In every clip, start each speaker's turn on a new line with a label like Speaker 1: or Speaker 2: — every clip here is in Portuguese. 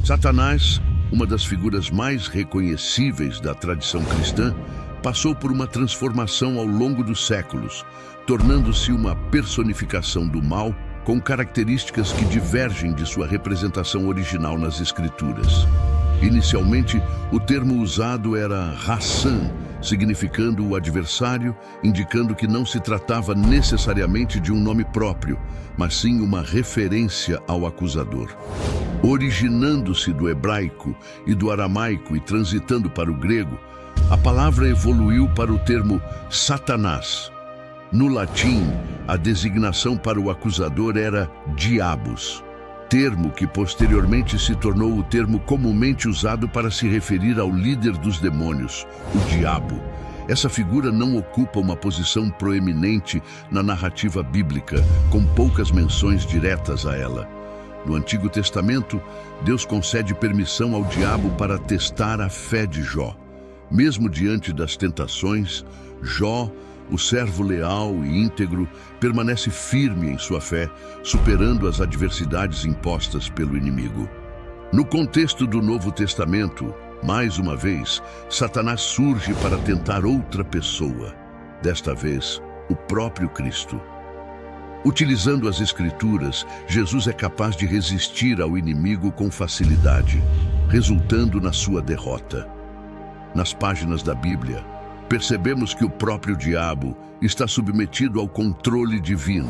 Speaker 1: Satanás, uma das figuras mais reconhecíveis da tradição cristã, passou por uma transformação ao longo dos séculos, tornando-se uma personificação do mal com características que divergem de sua representação original nas Escrituras. Inicialmente, o termo usado era Hassan, significando o adversário, indicando que não se tratava necessariamente de um nome próprio, mas sim uma referência ao acusador. Originando-se do hebraico e do aramaico e transitando para o grego, a palavra evoluiu para o termo Satanás. No latim, a designação para o acusador era diabos, termo que posteriormente se tornou o termo comumente usado para se referir ao líder dos demônios, o diabo. Essa figura não ocupa uma posição proeminente na narrativa bíblica, com poucas menções diretas a ela. No Antigo Testamento, Deus concede permissão ao diabo para testar a fé de Jó. Mesmo diante das tentações, Jó, o servo leal e íntegro, permanece firme em sua fé, superando as adversidades impostas pelo inimigo. No contexto do Novo Testamento, mais uma vez, Satanás surge para tentar outra pessoa, desta vez, o próprio Cristo. Utilizando as Escrituras, Jesus é capaz de resistir ao inimigo com facilidade, resultando na sua derrota. Nas páginas da Bíblia, percebemos que o próprio diabo está submetido ao controle divino.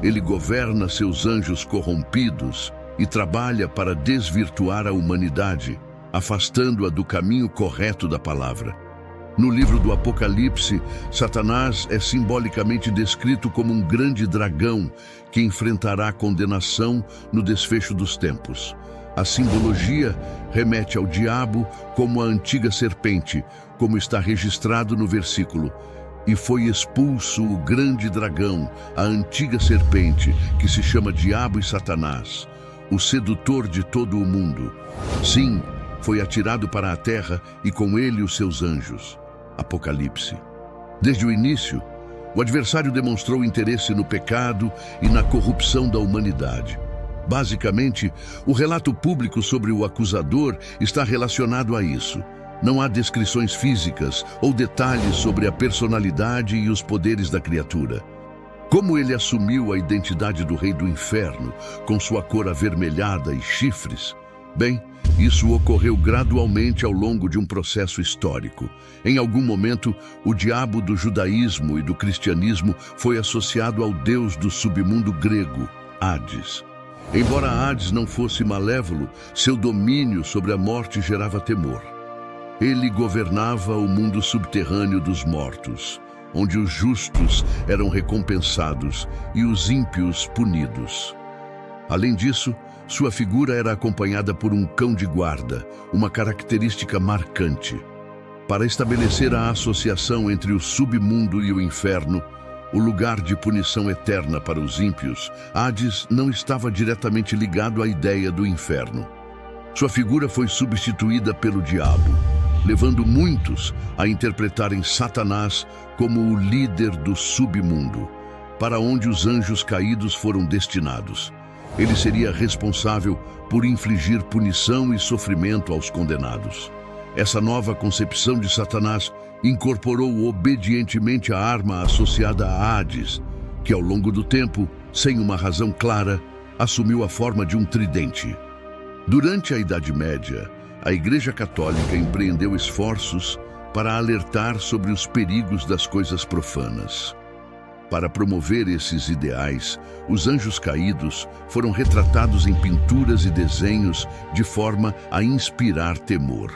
Speaker 1: Ele governa seus anjos corrompidos e trabalha para desvirtuar a humanidade, afastando-a do caminho correto da palavra. No livro do Apocalipse, Satanás é simbolicamente descrito como um grande dragão que enfrentará a condenação no desfecho dos tempos. A simbologia remete ao diabo como a antiga serpente, como está registrado no versículo. E foi expulso o grande dragão, a antiga serpente, que se chama Diabo e Satanás, o sedutor de todo o mundo. Sim, foi atirado para a terra e com ele os seus anjos. Apocalipse. Desde o início, o adversário demonstrou interesse no pecado e na corrupção da humanidade. Basicamente, o relato público sobre o acusador está relacionado a isso. Não há descrições físicas ou detalhes sobre a personalidade e os poderes da criatura. Como ele assumiu a identidade do rei do inferno, com sua cor avermelhada e chifres? Bem, isso ocorreu gradualmente ao longo de um processo histórico. Em algum momento, o diabo do judaísmo e do cristianismo foi associado ao deus do submundo grego, Hades. Embora Hades não fosse malévolo, seu domínio sobre a morte gerava temor. Ele governava o mundo subterrâneo dos mortos, onde os justos eram recompensados e os ímpios punidos. Além disso, sua figura era acompanhada por um cão de guarda, uma característica marcante. Para estabelecer a associação entre o submundo e o inferno, o lugar de punição eterna para os ímpios, Hades não estava diretamente ligado à ideia do inferno. Sua figura foi substituída pelo diabo, levando muitos a interpretarem Satanás como o líder do submundo, para onde os anjos caídos foram destinados. Ele seria responsável por infligir punição e sofrimento aos condenados. Essa nova concepção de Satanás incorporou obedientemente a arma associada a Hades, que ao longo do tempo, sem uma razão clara, assumiu a forma de um tridente. Durante a Idade Média, a Igreja Católica empreendeu esforços para alertar sobre os perigos das coisas profanas. Para promover esses ideais, os anjos caídos foram retratados em pinturas e desenhos de forma a inspirar temor.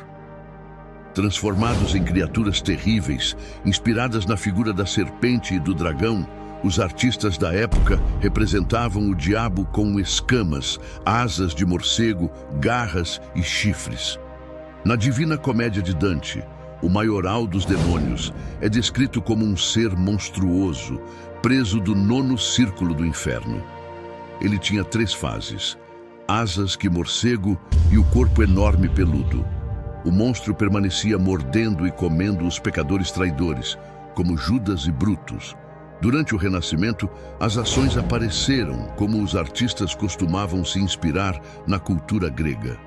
Speaker 1: Transformados em criaturas terríveis, inspiradas na figura da serpente e do dragão, os artistas da época representavam o diabo com escamas, asas de morcego, garras e chifres. Na Divina Comédia de Dante, o maioral dos demônios é descrito como um ser monstruoso, preso do 9º círculo do inferno. Ele tinha 3 faces: asas que morcego e o corpo enorme peludo. O monstro permanecia mordendo e comendo os pecadores traidores, como Judas e Brutus. Durante o Renascimento, as ações apareceram como os artistas costumavam se inspirar na cultura grega.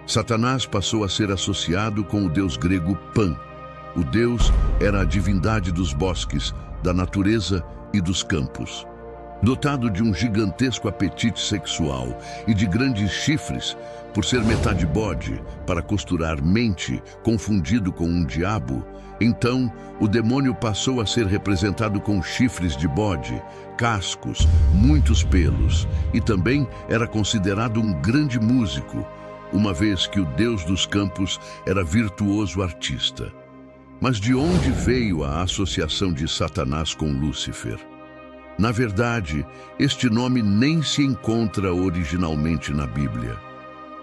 Speaker 1: Satanás passou a ser associado com o deus grego Pan. O deus era a divindade dos bosques, da natureza e dos campos. Dotado de um gigantesco apetite sexual e de grandes chifres, por ser metade bode, para costurar mente, confundido com um diabo, então o demônio passou a ser representado com chifres de bode, cascos, muitos pelos, e também era considerado um grande músico, uma vez que o deus dos campos era virtuoso artista. Mas de onde veio a associação de Satanás com Lúcifer? Na verdade, este nome nem se encontra originalmente na Bíblia.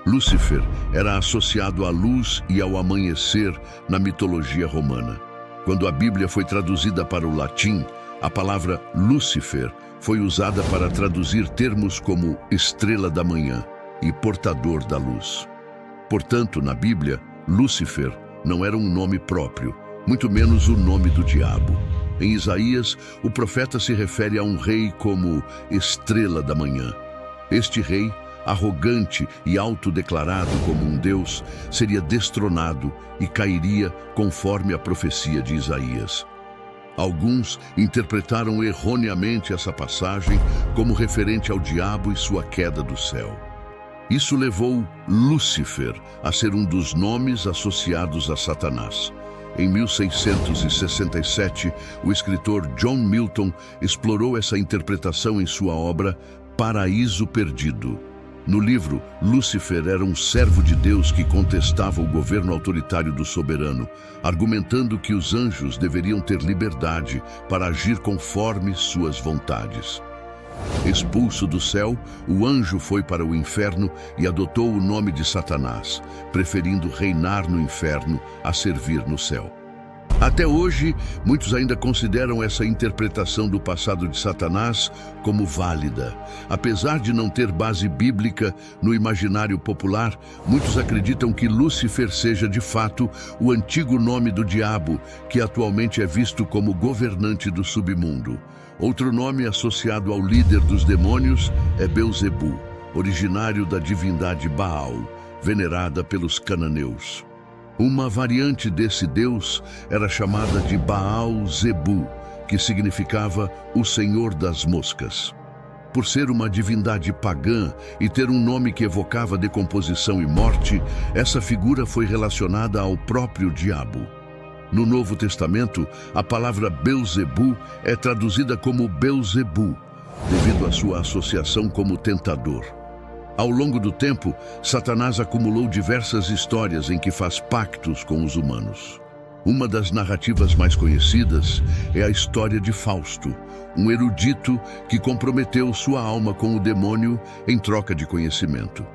Speaker 1: Lúcifer era associado à luz e ao amanhecer na mitologia romana. Quando a Bíblia foi traduzida para o latim, a palavra Lúcifer foi usada para traduzir termos como estrela da manhã e portador da luz. Portanto, na Bíblia, Lúcifer não era um nome próprio, muito menos o nome do diabo. Em Isaías, o profeta se refere a um rei como estrela da manhã. Este rei, arrogante e autodeclarado como um deus, seria destronado e cairia conforme a profecia de Isaías. Alguns interpretaram erroneamente essa passagem como referente ao diabo e sua queda do céu. Isso levou Lúcifer a ser um dos nomes associados a Satanás. Em 1667, o escritor John Milton explorou essa interpretação em sua obra Paraíso Perdido. No livro, Lúcifer era um servo de Deus que contestava o governo autoritário do soberano, argumentando que os anjos deveriam ter liberdade para agir conforme suas vontades. Expulso do céu, o anjo foi para o inferno e adotou o nome de Satanás, preferindo reinar no inferno a servir no céu. Até hoje, muitos ainda consideram essa interpretação do passado de Satanás como válida. Apesar de não ter base bíblica no imaginário popular, muitos acreditam que Lúcifer seja de fato o antigo nome do diabo, que atualmente é visto como governante do submundo. Outro nome associado ao líder dos demônios é Belzebu, originário da divindade Baal, venerada pelos cananeus. Uma variante desse deus era chamada de Baal-zebu, que significava o Senhor das Moscas. Por ser uma divindade pagã e ter um nome que evocava decomposição e morte, essa figura foi relacionada ao próprio diabo. No Novo Testamento, a palavra Belzebu é traduzida como Belzebu, devido à sua associação como tentador. Ao longo do tempo, Satanás acumulou diversas histórias em que faz pactos com os humanos. Uma das narrativas mais conhecidas é a história de Fausto, um erudito que comprometeu sua alma com o demônio em troca de conhecimento.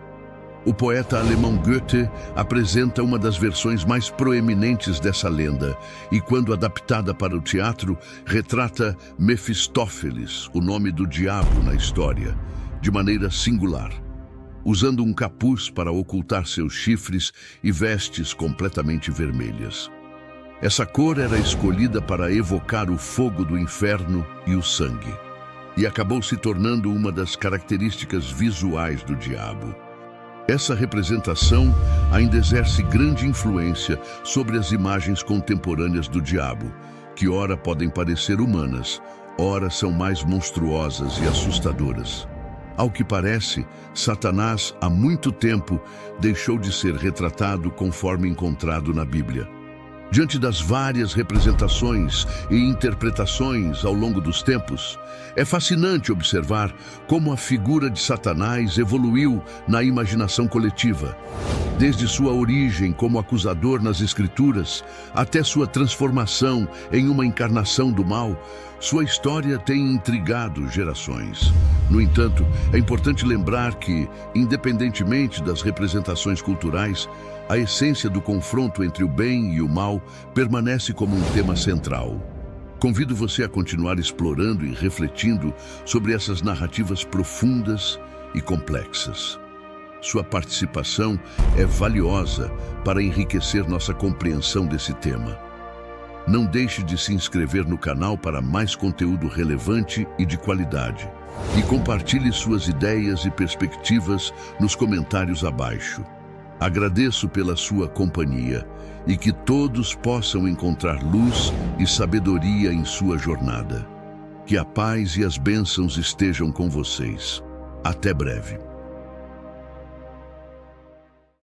Speaker 1: O poeta alemão Goethe apresenta uma das versões mais proeminentes dessa lenda e, quando adaptada para o teatro, retrata Mefistófeles, o nome do diabo na história, de maneira singular, usando um capuz para ocultar seus chifres e vestes completamente vermelhas. Essa cor era escolhida para evocar o fogo do inferno e o sangue, e acabou se tornando uma das características visuais do diabo. Essa representação ainda exerce grande influência sobre as imagens contemporâneas do diabo, que ora podem parecer humanas, ora são mais monstruosas e assustadoras. Ao que parece, Satanás há muito tempo deixou de ser retratado conforme encontrado na Bíblia. Diante das várias representações e interpretações ao longo dos tempos, é fascinante observar como a figura de Satanás evoluiu na imaginação coletiva. Desde sua origem como acusador nas Escrituras, até sua transformação em uma encarnação do mal, sua história tem intrigado gerações. No entanto, é importante lembrar que, independentemente das representações culturais, a essência do confronto entre o bem e o mal permanece como um tema central. Convido você a continuar explorando e refletindo sobre essas narrativas profundas e complexas. Sua participação é valiosa para enriquecer nossa compreensão desse tema. Não deixe de se inscrever no canal para mais conteúdo relevante e de qualidade. E compartilhe suas ideias e perspectivas nos comentários abaixo. Agradeço pela sua companhia e que todos possam encontrar luz e sabedoria em sua jornada. Que a paz e as bênçãos estejam com vocês. Até breve.